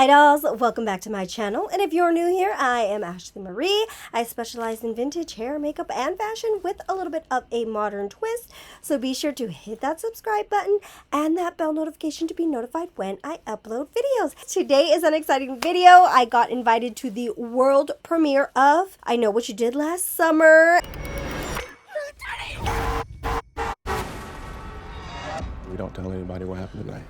dolls, welcome back to my channel, and if you're new here, I am Ashley Marie. I specialize in vintage hair, makeup, and fashion with a little bit of a modern twist, so be sure to hit that subscribe button and that bell notification to be notified when I upload videos. Today is an exciting video. I got invited to the world premiere of I Know What You Did Last Summer. We don't tell anybody what happened tonight.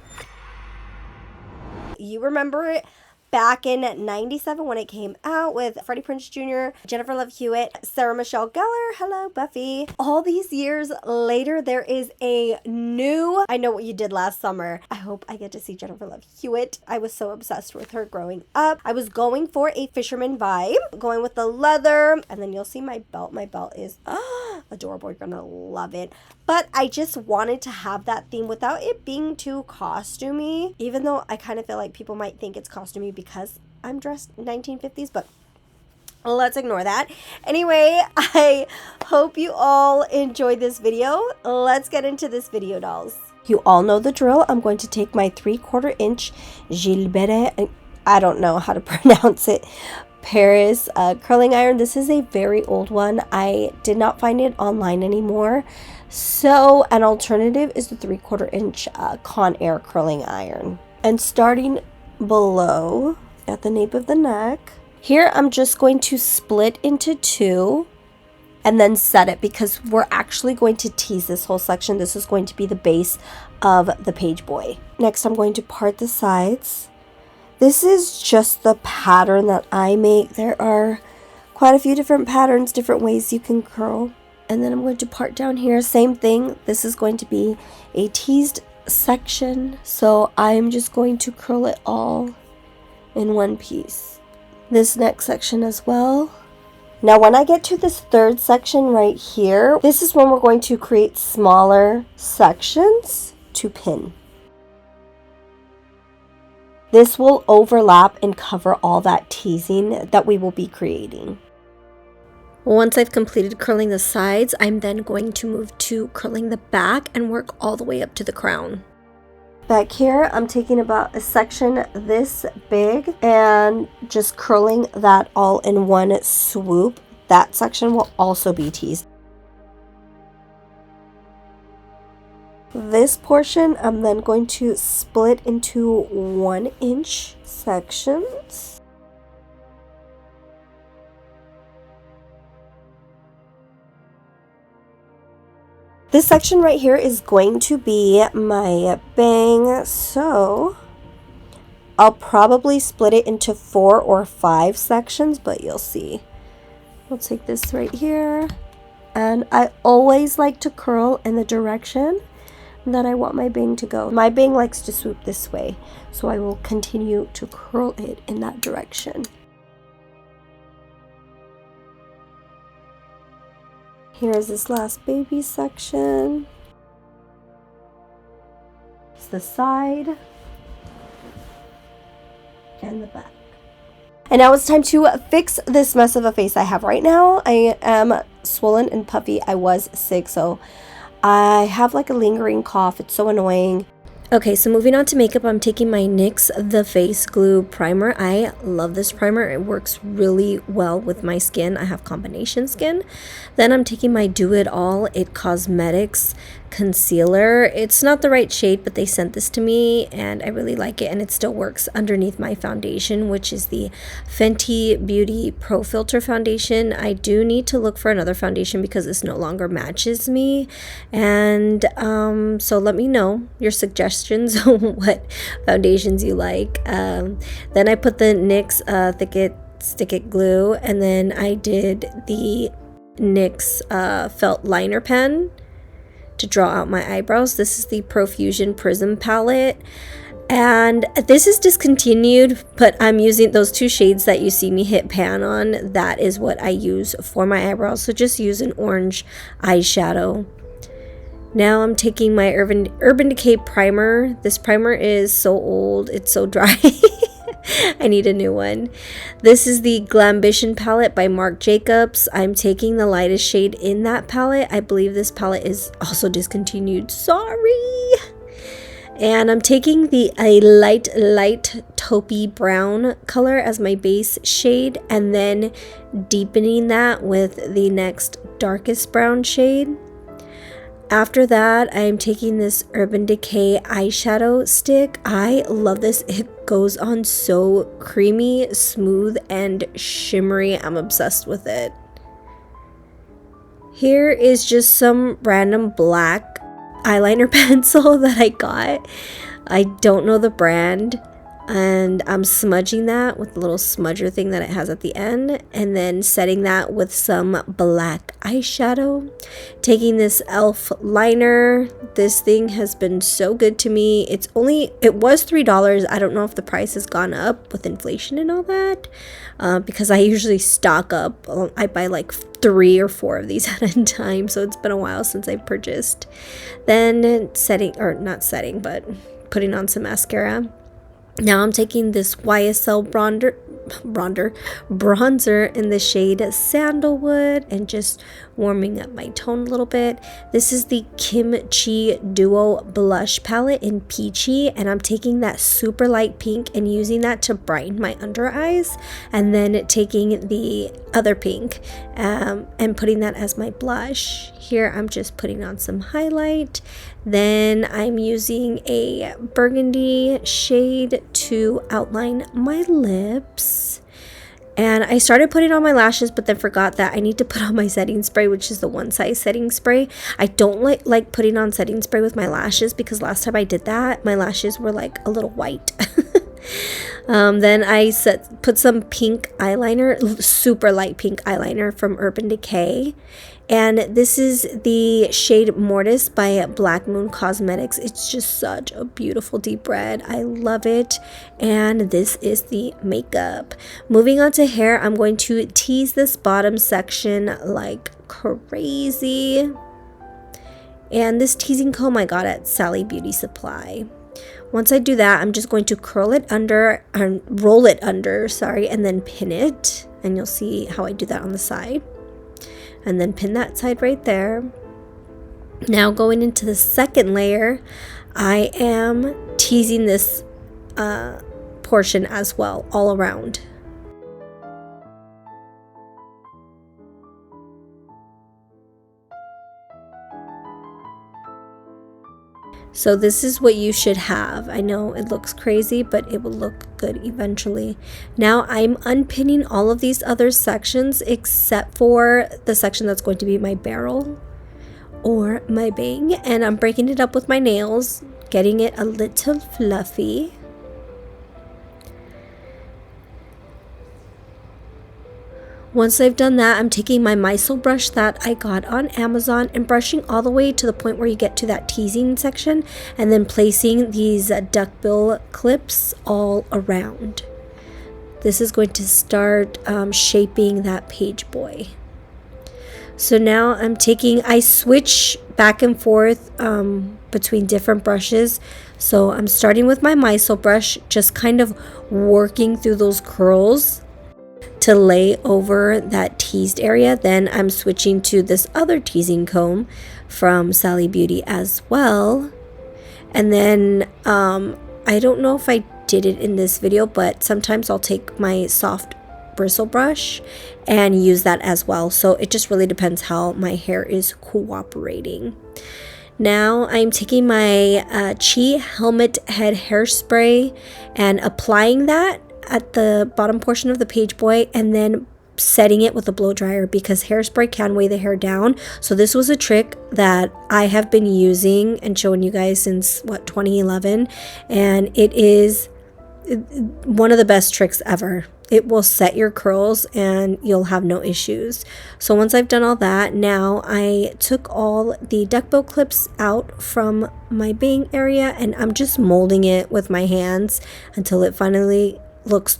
You remember it back in '97 when it came out with Freddie Prinze Jr., Jennifer Love Hewitt, Sarah Michelle Gellar, hello Buffy. All these years later, there is a new I Know What You Did Last Summer. I hope I get to see Jennifer Love Hewitt. I was so obsessed with her growing up. I was going for a Fisherman vibe, going with the leather, and then you'll see my belt. My belt is adorable. You're gonna love it. But I just wanted to have that theme without it being too costumey, even though I kind of feel like people might think it's costumey because I'm dressed 1950s, but let's ignore that. Anyway, I hope you all enjoyed this video. Let's get into this video, dolls. You all know the drill. I'm going to take my 3/4 inch Gilbert, I don't know how to pronounce it, Paris curling iron. This is a very old one. I did not find it online anymore. So an alternative is the 3/4 inch Conair curling iron. And starting below at the nape of the neck, here I'm just going to split into two and then set it because we're actually going to tease this whole section. This is going to be the base of the page boy. Next, I'm going to part the sides. This is just the pattern that I make. There are quite a few different patterns, different ways you can curl. And then I'm going to part down here, same thing. This is going to be a teased section, so I'm just going to curl it all in one piece. This next section as well. Now when I get to this third section right here, this is when we're going to create smaller sections to pin. This will overlap and cover all that teasing that we will be creating. Once I've completed curling the sides, I'm then going to move to curling the back and work all the way up to the crown. Back here, I'm taking about a section this big and just curling that all in one swoop. That section will also be teased. This portion, I'm then going to split into 1-inch sections. This section right here is going to be my bang, so I'll probably split it into 4 or 5 sections, but you'll see. We'll take this right here, and I always like to curl in the direction that I want my bang to go. My bang likes to swoop this way, so I will continue to curl it in that direction. Here's this last baby section. It's the side and the back. And now it's time to fix this mess of a face I have right now. I am swollen and puffy. I was sick, so I have like a lingering cough. It's so annoying. Okay, so moving on to makeup, I'm taking my NYX The Face Glue Primer. I love this primer. It works really well with my skin. I have combination skin. Then I'm taking my Do It All It Cosmetics concealer. It's not the right shade, but they sent this to me and I really like it, and it still works underneath my foundation, which is the Fenty Beauty Pro Filter foundation. I do need to look for another foundation because this no longer matches me, and so let me know your suggestions on what foundations you like. Then I put the NYX Stick It glue, and then I did the NYX felt liner pen to draw out my eyebrows. This is the Profusion Prism palette, and this is discontinued, but I'm using those 2 shades that you see me hit pan on. That is what I use for my eyebrows, so just use an orange eyeshadow. Now I'm taking my Urban Decay primer. This primer is so old, it's so dry. I need a new one. This is the Glambition palette by Marc Jacobs. I'm taking the lightest shade in that palette. I believe this palette is also discontinued. Sorry. And I'm taking a light taupey brown color as my base shade, and then deepening that with the next darkest brown shade. After that, I'm taking this Urban Decay eyeshadow stick. I love this. It goes on so creamy, smooth, and shimmery. I'm obsessed with it. Here is just some random black eyeliner pencil that I got. I don't know the brand. And I'm smudging that with the little smudger thing that it has at the end, and then setting that with some black eyeshadow. Taking this e.l.f. liner. This thing has been so good to me. It was $3. I don't know if the price has gone up with inflation and all that, because I usually stock up. I buy like 3 or 4 of these at a time, so it's been a while since I purchased. Then putting on some mascara. Now I'm taking this YSL bronzer in the shade Sandalwood and just warming up my tone a little bit. This is the Kimchi Duo blush palette in Peachy, and I'm taking that super light pink and using that to brighten my under eyes, and then taking the other pink and putting that as my blush. Here I'm just putting on some highlight. Then I'm using a burgundy shade to outline my lips. And I started putting on my lashes, but then forgot that I need to put on my setting spray, which is the One Size setting spray. I don't like putting on setting spray with my lashes, because last time I did that, my lashes were like a little white. Then I put some pink eyeliner, super light pink eyeliner from Urban Decay. And this is the shade Mortis by Black Moon Cosmetics. It's just such a beautiful deep red. I love it. And this is the makeup. Moving on to hair, I'm going to tease this bottom section like crazy. And this teasing comb I got at Sally Beauty Supply. Once I do that, I'm just going to roll it under, and then pin it. And you'll see how I do that on the side. And then pin that side right there. Now going into the second layer, I am teasing this portion as well, all around. So this is what you should have. I know it looks crazy, but it will look good eventually. Now I'm unpinning all of these other sections except for the section that's going to be my barrel or my bang. And I'm breaking it up with my nails, getting it a little fluffy. Once I've done that, I'm taking my Micelle brush that I got on Amazon and brushing all the way to the point where you get to that teasing section, and then placing these duckbill clips all around. This is going to start shaping that page boy. So now I switch back and forth between different brushes. So I'm starting with my Micelle brush, just kind of working through those curls to lay over that teased area. Then I'm switching to this other teasing comb from Sally Beauty as well. And then I don't know if I did it in this video, but sometimes I'll take my soft bristle brush and use that as well. So it just really depends how my hair is cooperating. Now I'm taking my Chi Helmet Head Hairspray and applying that at the bottom portion of the page boy, and then setting it with a blow dryer, because hairspray can weigh the hair down. So this was a trick that I have been using and showing you guys since 2011, and it is one of the best tricks ever. It will set your curls and you'll have no issues. So once I've done all that, now I took all the duckbill clips out from my bang area, and I'm just molding it with my hands until it finally looks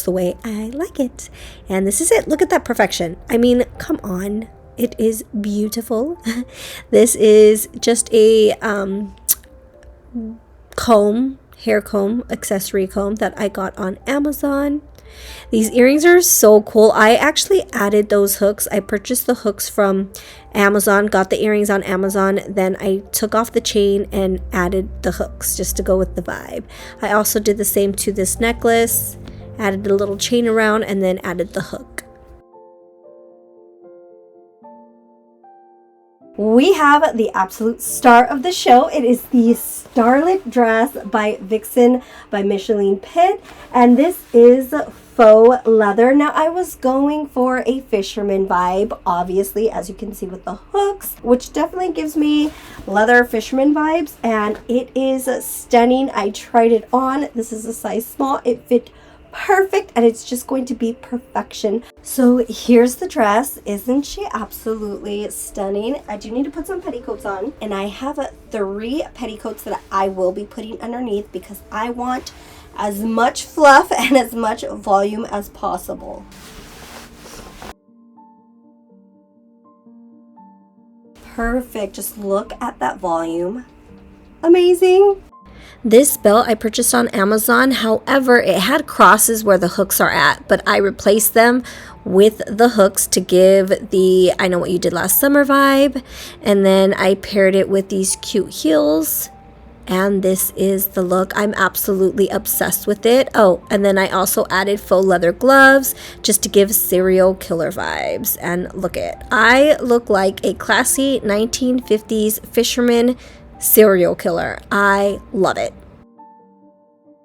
the way I like it. And this is it. Look at that perfection. I mean, come on. It is beautiful. This is just a hair comb, accessory comb that I got on Amazon. These earrings are so cool. I actually added those hooks. I purchased the hooks from Amazon, got the earrings on Amazon, then I took off the chain and added the hooks just to go with the vibe. I also did the same to this necklace, added a little chain around, and then added the hook. We have the absolute star of the show. It is the Starlit Dress by Vixen by Micheline Pitt, and this is faux leather. Now, I was going for a fisherman vibe, obviously, as you can see with the hooks, which definitely gives me leather fisherman vibes, and it is stunning. I tried it on. This is a size small. It fit perfect, and it's just going to be perfection. So here's the dress. Isn't she absolutely stunning? I do need to put some petticoats on, and I have 3 petticoats that I will be putting underneath because I want as much fluff and as much volume as possible. Perfect. Just look at that volume. Amazing. This belt I purchased on Amazon. However, it had crosses where the hooks are at, but I replaced them with the hooks to give the I Know What You Did Last Summer vibe. And then I paired it with these cute heels. And this is the look. I'm absolutely obsessed with it. Oh, and then I also added faux leather gloves just to give serial killer vibes. And look it. I look like a classy 1950s fisherman serial killer. I love it.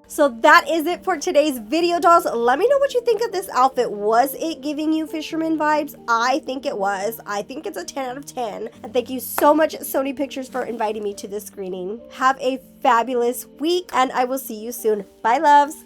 So that is it for today's video, dolls. Let me know what you think of this outfit. Was it giving you fisherman vibes? I think it was. I think it's a 10 out of 10. And thank you so much, Sony Pictures, for inviting me to this screening. Have a fabulous week, and I will see you soon. Bye, loves.